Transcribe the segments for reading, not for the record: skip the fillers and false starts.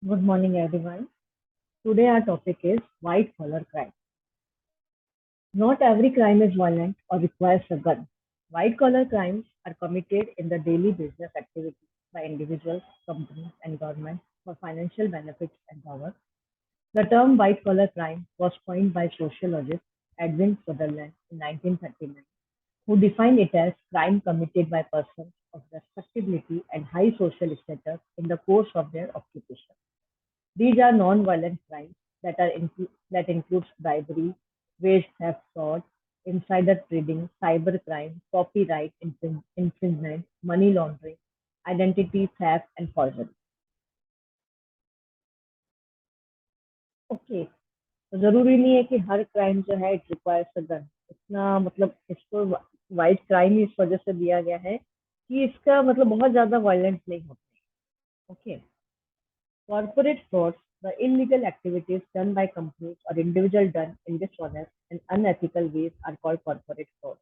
Good morning, everyone. Today, our topic is white collar crime. Not every crime is violent or requires a gun. White collar crimes are committed in the daily business activities by individuals, companies, and governments for financial benefits and power. The term white collar crime was coined by sociologist Edwin Sutherland in 1939, who defined it as crime committed by persons of respectability and high social status in the course of their occupation. These are non-violent crimes that includes bribery, wage theft, fraud, insider trading, cybercrime, copyright infringement, money laundering, identity theft, and forgery. Okay, तो जरूरी नहीं है कि हर crime जो है it requires a gun. इतना मतलब इसको वाइट क्राइम इस वजह से दिया गया है कि इसका मतलब बहुत ज्यादा वायलेंस नहीं होता। Okay, corporate frauds, the illegal activities done by companies or individuals done in dishonest and unethical ways are called corporate frauds.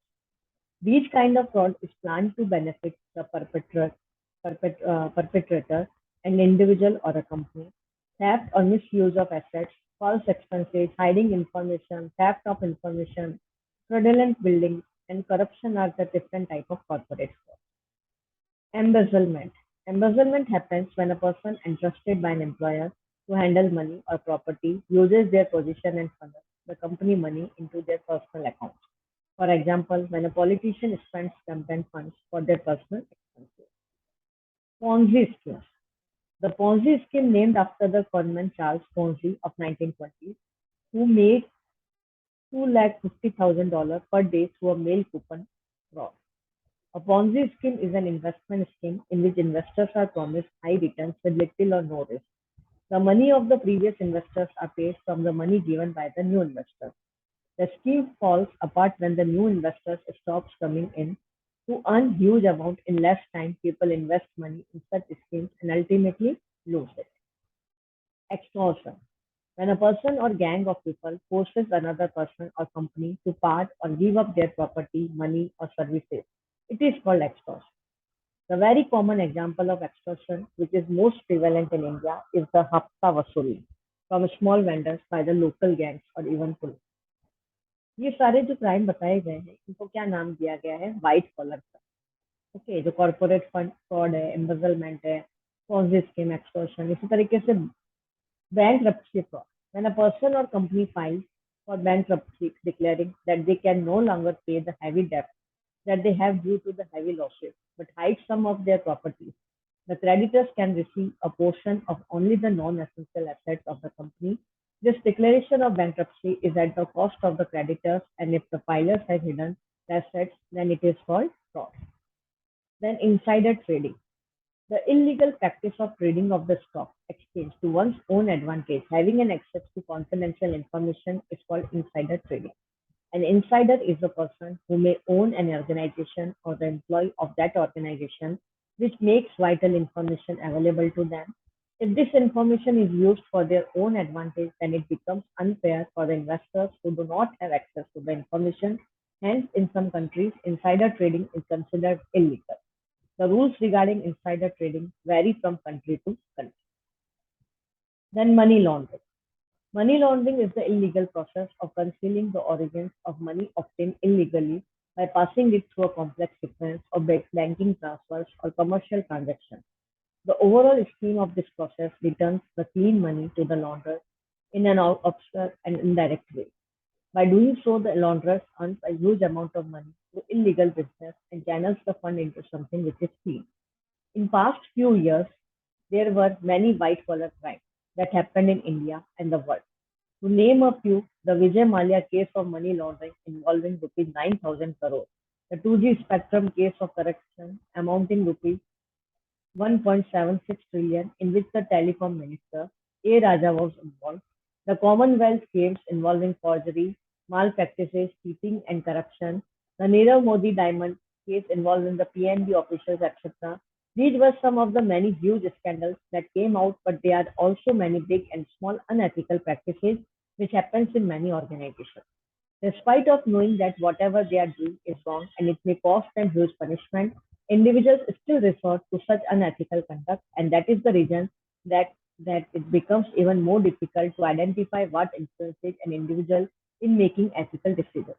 These kind of fraud is planned to benefit the perpetrator, an individual or a company. Theft or misuse of assets, false expenses, hiding information, theft of information, fraudulent buildings, and corruption are the different type of corporate fraud. Embezzlement. Embezzlement happens when a person entrusted by an employer to handle money or property uses their position and funnel the company money into their personal accounts. For example, when a politician spends campaign funds for their personal expenses. Ponzi schemes. The Ponzi scheme named after the conman Charles Ponzi of 1920s, who made $250,000 per day through a mail coupon fraud. A Ponzi scheme is an investment scheme in which investors are promised high returns with little or no risk. The money of the previous investors are paid from the money given by the new investors. The scheme falls apart when the new investors stops coming in to earn huge amount in less time. People invest money in such schemes and ultimately lose it. Extortion. When a person or gang of people forces another person or company to part or give up their property, money, or services, it is called extortion. The very common example of extortion, which is most prevalent in India, is the hafta vasuli from small vendors by the local gangs or even police. ये सारे जो crime बताए गए हैं इनको क्या नाम दिया गया है? White collar crime. ओके, जो कॉर्पोरेट फंड फ्रॉड है, एम्बेजलमेंट है, पॉन्जी स्कीम, एक्सटॉर्शन, इसी तरीके से bankruptcy fraud. When a person or company files for bankruptcy declaring that they can no longer pay the heavy debt that they have due to the heavy losses, but hide some of their properties, the creditors can receive a portion of only the non-essential assets of the company. This declaration of bankruptcy is at the cost of the creditors, and if the filers have hidden the assets, then it is called fraud. Then insider trading. The illegal practice of trading of the stock exchange to one's own advantage, having an access to confidential information, is called insider trading. An insider is a person who may own an organization or the employee of that organization, which makes vital information available to them. If this information is used for their own advantage, then it becomes unfair for the investors who do not have access to the information. Hence, in some countries, insider trading is considered illegal. The rules regarding insider trading vary from country to country. Then money laundering. Money laundering is the illegal process of concealing the origins of money obtained illegally by passing it through a complex sequence of banking transfers or commercial transactions. The overall scheme of this process returns the clean money to the launderer in an obscure and indirect way. By doing so, the launderer earns a huge amount of money through illegal business and channels the fund into something which is clean. In past few years, there were many white-collar crimes that happened in India and the world. To name a few, the Vijay Mallya case of money laundering involving rupees 9,000 crore, the 2G Spectrum case of corruption amounting rupees 1.76 trillion, in which the telecom minister A. Raja was involved, the Commonwealth Games involving forgery, malpractices, cheating, and corruption, the Nirav Modi diamond case involving the PNB officials, etc. These were some of the many huge scandals that came out, but there are also many big and small unethical practices which happens in many organizations. Despite of knowing that whatever they are doing is wrong and it may cost them huge punishment, individuals still resort to such unethical conduct, and that is the reason that that it becomes even more difficult to identify what influences an individual in making ethical decisions.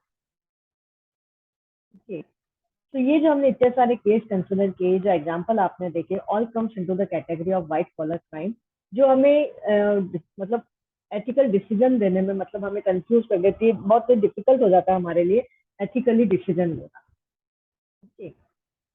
Okay. तो ये जो हमने इतने सारे case consider किए, जो example आपने देखे, all comes into the category of white collar crime, जो हमें मतलब एथिकल डिसीजन देने में, मतलब हमें कंफ्यूज कर देती है, बहुत डिफिकल्ट हो जाता है हमारे लिए एथिकली डिसीजन लेना। ओके,